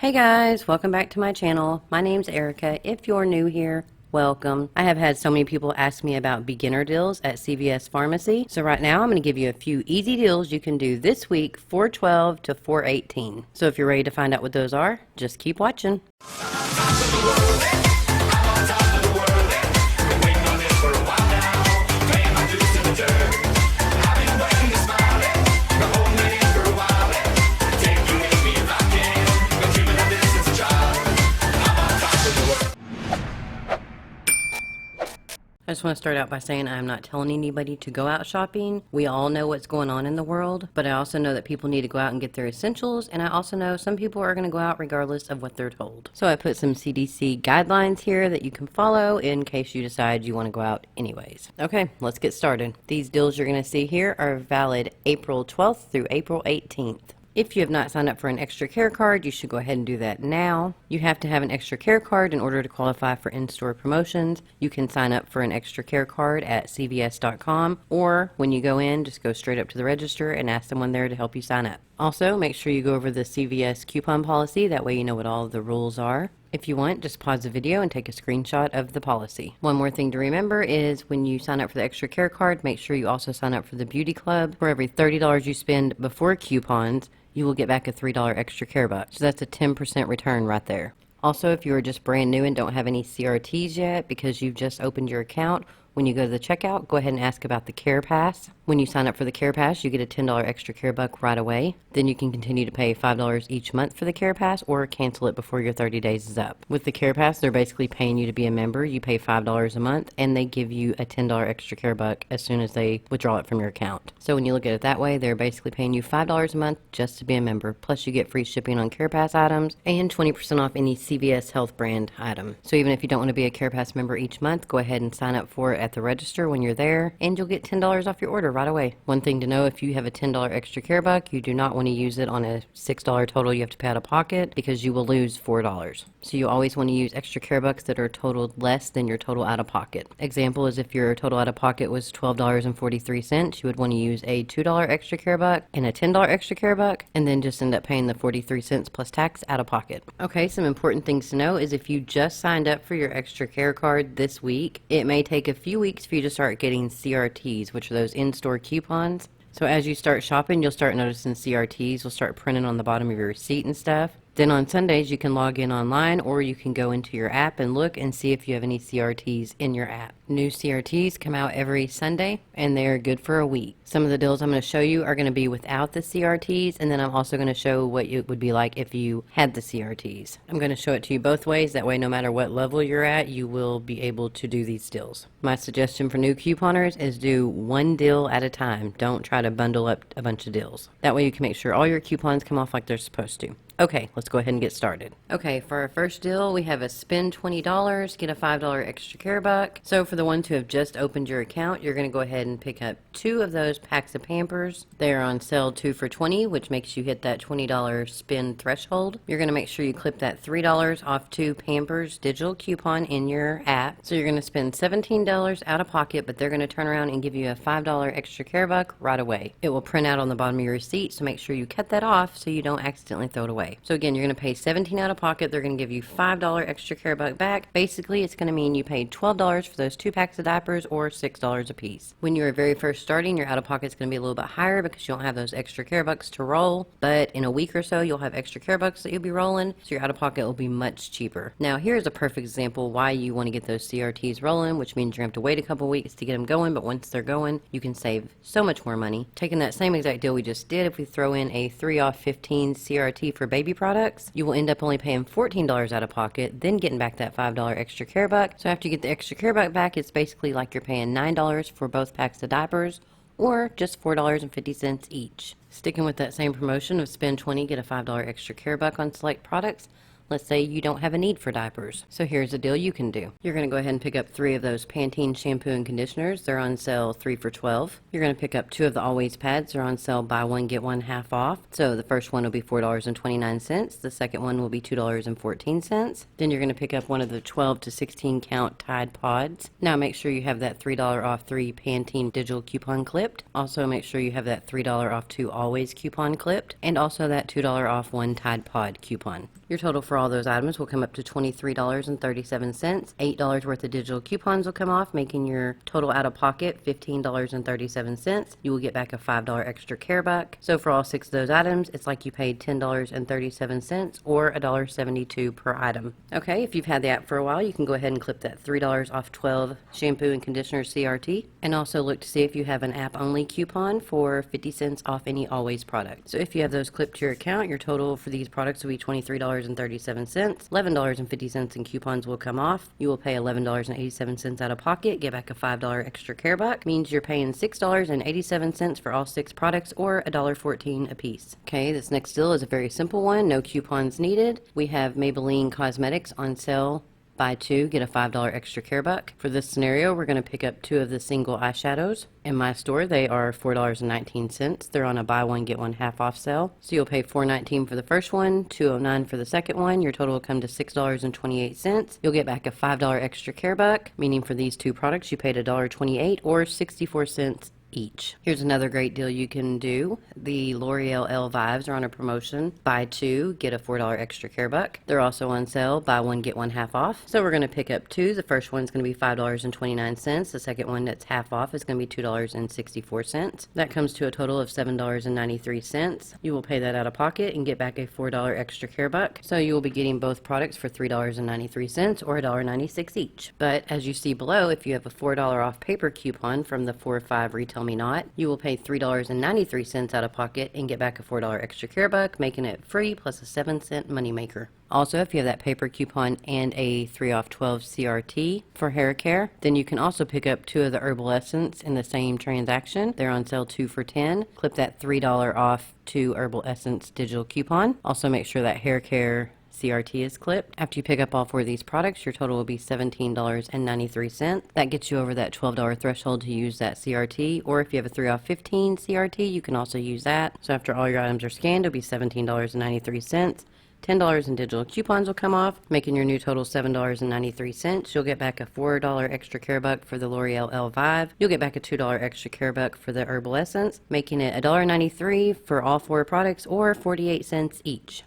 Hey guys, welcome back to my channel. My name's Erica. If you're new here, welcome. I have had so many people ask me about beginner deals at CVS Pharmacy. So right now I'm going to give you a few easy deals you can do this week, 4/12 to 4/18. So if you're ready to find out what those are, just keep watching. I just want to start out by saying I'm not telling anybody to go out shopping. We all know what's going on in the world, but I also know that people need to go out and get their essentials, and I also know some people are going to go out regardless of what they're told. So I put some CDC guidelines here that you can follow in case you decide you want to go out anyways. Okay, let's get started. These deals you're going to see here are valid April 12th through April 18th. If you have not signed up for an extra care card, you should go ahead and do that now. You have to have an extra care card in order to qualify for in-store promotions. You can sign up for an extra care card at cvs.com, or when you go in, just go straight up to the register and ask someone there to help you sign up. Also, make sure you go over the CVS coupon policy. That way you know what all of the rules are. If you want, just pause the video and take a screenshot of the policy. One more thing to remember is when you sign up for the extra care card, make sure you also sign up for the beauty club. For every $30 you spend before coupons, you will get back a $3 extra care buck. So that's a 10% return right there. Also, if you are just brand new and don't have any CRTs yet because you've just opened your account, when you go to the checkout, go ahead and ask about the Care Pass. When you sign up for the Care Pass, you get a $10 extra care buck right away. Then you can continue to pay $5 each month for the Care Pass or cancel it before your 30 days is up. With the Care Pass, they're basically paying you to be a member. You pay $5 a month and they give you a $10 extra care buck as soon as they withdraw it from your account. So when you look at it that way, they're basically paying you $5 a month just to be a member. Plus you get free shipping on Care Pass items and 20% off any CVS Health brand item. So even if you don't want to be a Care Pass member each month, go ahead and sign up for it at the register when you're there, and you'll get $10 off your order right away. One thing to know, if you have a $10 extra care buck, you do not want to use it on a $6 total you have to pay out of pocket because you will lose $4. So you always want to use extra care bucks that are totaled less than your total out of pocket. Example is if your total out of pocket was $12.43, you would want to use a $2 extra care buck and a $10 extra care buck, and then just end up paying the 43 cents plus tax out of pocket. Okay, some important things to know is if you just signed up for your extra care card this week, it may take a few weeks for you to start getting CRTs, which are those in-store coupons. So as you start shopping, you'll start noticing CRTs will start printing on the bottom of your receipt and stuff. Then on Sundays, you can log in online, or you can go into your app and look and see if you have any CRTs in your app. New CRTs come out every Sunday, and they're good for a week. Some of the deals I'm going to show you are going to be without the CRTs, and then I'm also going to show what it would be like if you had the CRTs. I'm going to show it to you both ways. That way, no matter what level you're at, you will be able to do these deals. My suggestion for new couponers is do one deal at a time. Don't try to bundle up a bunch of deals. That way you can make sure all your coupons come off like they're supposed to. Okay, let's go ahead and get started. Okay, for our first deal, we have a spend $20, get a $5 extra care buck. So for the ones who have just opened your account, you're going to go ahead and pick up 2 of those packs of Pampers. They are on sale 2 for $20, which makes you hit that $20 spend threshold. You're going to make sure you clip that $3 off 2 Pampers digital coupon in your app. So you're going to spend $17 out of pocket, but they're going to turn around and give you a $5 extra care buck right away. It will print out on the bottom of your receipt, so make sure you cut that off so you don't accidentally throw it away. So again, you're going to pay $17 out of pocket. They're going to give you $5 extra care buck back. Basically, it's going to mean you paid $12 for those 2 packs of diapers, or $6 a piece. When you're very first starting, your out of pocket is going to be a little bit higher because you don't have those extra care bucks to roll. But in a week or so, you'll have extra care bucks that you'll be rolling, so your out of pocket will be much cheaper. Now, here's a perfect example why you want to get those CRTs rolling, which means you're going to have to wait a couple weeks to get them going. But once they're going, you can save so much more money. Taking that same exact deal we just did, if we throw in a 3 off 15 CRT for baby products, you will end up only paying $14 out of pocket, then getting back that $5 extra care buck. So after you get the extra care buck back, it's basically like you're paying $9 for both packs of diapers, or just $4.50 each. Sticking with that same promotion of spend $20, get a $5 extra care buck on select products, Let's say you don't have a need for diapers. So here's a deal you can do. You're going to go ahead and pick up 3 of those Pantene shampoo and conditioners. They're on sale 3 for $12. You're going to pick up 2 of the Always pads. They're on sale buy one get one half off. So the first one will be $4.29. The second one will be $2.14. Then you're going to pick up one of the 12 to 16 count Tide Pods. Now make sure you have that $3 off 3 Pantene digital coupon clipped. Also make sure you have that $3 off 2 Always coupon clipped. And also that $2 off 1 Tide Pod coupon. Your total for all those items will come up to $23.37. $8 worth of digital coupons will come off, making your total out of pocket $15.37. You will get back a $5 extra care buck. So for all 6 of those items, it's like you paid $10.37 or $1.72 per item. Okay, if you've had the app for a while, you can go ahead and clip that $3 off 12 shampoo and conditioner CRT, and also look to see if you have an app-only coupon for 50 cents off any Always product. So if you have those clipped to your account, your total for these products will be $23.37. $11.50 in coupons will come off. You will pay $11.87 out of pocket, get back a $5 extra care buck. Means you're paying $6.87 for all 6 products, or $1.14 a piece. Okay, this next deal is a very simple one. No coupons needed. We have Maybelline Cosmetics on sale. Buy 2, get a $5 extra care buck. For this scenario, we're going to pick up 2 of the single eyeshadows. In my store, they are $4.19. They're on a buy 1, get 1 half off sale. So you'll pay $4.19 for the first one, $2.09 for the second one. Your total will come to $6.28. You'll get back a $5 extra care buck, meaning for these 2 products, you paid $1.28 or 64 cents each. Here's another great deal you can do. The L'Oreal Elvives are on a promotion. Buy 2, get a $4 extra care buck. They're also on sale. Buy 1, get 1 half off. So we're going to pick up 2. The first one's going to be $5.29. The second one that's half off is going to be $2.64. That comes to a total of $7.93. You will pay that out of pocket and get back a $4 extra care buck. So you will be getting both products for $3.93 or $1.96 each. But as you see below, if you have a $4 off paper coupon from the 4 or 5 retail me not, you will pay $3.93 out of pocket and get back a $4 extra care buck, making it free plus a 7-cent moneymaker. Also, if you have that paper coupon and a 3 off 12 CRT for hair care, then you can also pick up 2 of the Herbal Essence in the same transaction. They're on sale 2 for $10. Clip that $3 off 2 Herbal Essence digital coupon. Also make sure that hair care CRT is clipped. After you pick up all 4 of these products, your total will be $17.93. That gets you over that $12 threshold to use that CRT, or if you have a 3 off 15 CRT, you can also use that. So after all your items are scanned, it'll be $17.93. $10 in digital coupons will come off, making your new total $7.93. You'll get back a $4 extra care buck for the L'Oreal Elvive. You'll get back a $2 extra care buck for the Herbal Essence, making it $1.93 for all 4 products, or 48 cents each.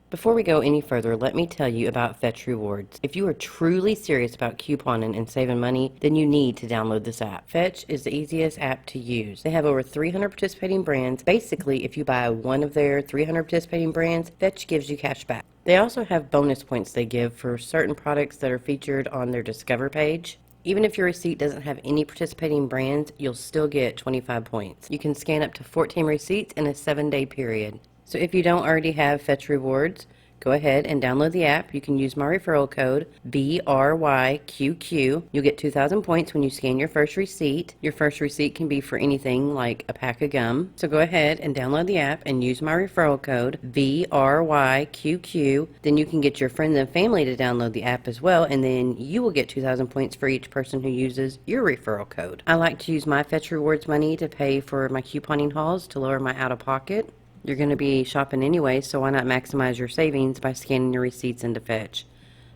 Before we go any further, let me tell you about Fetch Rewards. If you are truly serious about couponing and saving money, then you need to download this app. Fetch is the easiest app to use. They have over 300 participating brands. Basically, if you buy one of their 300 participating brands, Fetch gives you cash back. They also have bonus points they give for certain products that are featured on their Discover page. Even if your receipt doesn't have any participating brands, you'll still get 25 points. You can scan up to 14 receipts in a 7-day period. So if you don't already have Fetch Rewards, go ahead and download the app. You can use my referral code, BRYQQ. You'll get 2,000 points when you scan your first receipt. Your first receipt can be for anything like a pack of gum. So go ahead and download the app and use my referral code, BRYQQ. Then you can get your friends and family to download the app as well, and then you will get 2,000 points for each person who uses your referral code. I like to use my Fetch Rewards money to pay for my couponing hauls to lower my out-of-pocket. You're going to be shopping anyway, so why not maximize your savings by scanning your receipts into Fetch?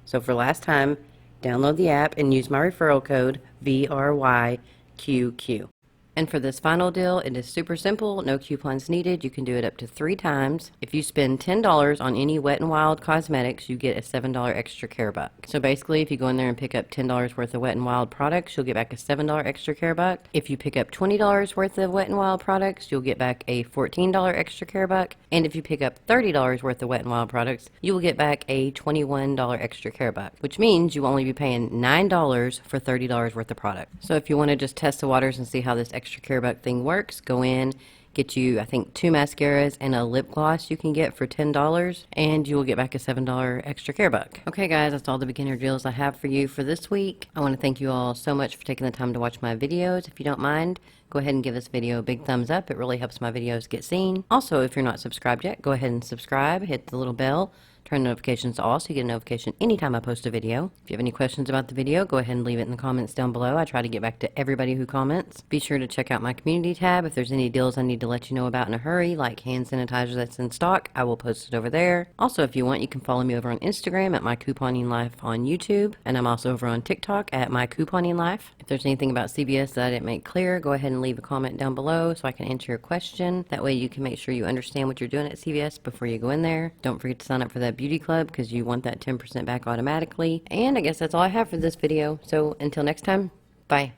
So for last time, download the app and use my referral code, VRYQQ. And for this final deal, it is super simple, no coupons needed. You can do it up to 3 times. If you spend $10 on any Wet n Wild cosmetics, you get a $7 extra care buck. So basically, if you go in there and pick up $10 worth of Wet n Wild products, you'll get back a $7 extra care buck. If you pick up $20 worth of Wet n Wild products, you'll get back a $14 extra care buck. And if you pick up $30 worth of Wet n Wild products, you will get back a $21 extra care buck, which means you will only be paying $9 for $30 worth of product. So if you want to just test the waters and see how this extra care buck thing works, go in, get you, I think, 2 mascaras and a lip gloss you can get for $10, and you will get back a $7 extra care buck. Okay guys, that's all the beginner deals I have for you for this week. I want to thank you all so much for taking the time to watch my videos. If you don't mind, go ahead and give this video a big thumbs up. It really helps my videos get seen. Also, if you're not subscribed yet, go ahead and subscribe, hit the little bell, turn notifications to all so you get a notification anytime I post a video. If you have any questions about the video, go ahead and leave it in the comments down below. I try to get back to everybody who comments. Be sure to check out my community tab. If there's any deals I need to let you know about in a hurry, like hand sanitizer that's in stock, I will post it over there. Also, if you want, you can follow me over on Instagram at My Couponing Life on YouTube, and I'm also over on TikTok at My Couponing Life. If there's anything about CVS that I didn't make clear, go ahead and leave a comment down below so I can answer your question. That way you can make sure you understand what you're doing at CVS before you go in there. Don't forget to sign up for that beauty club because you want that 10% back automatically. And I guess that's all I have for this video. So until next time, bye.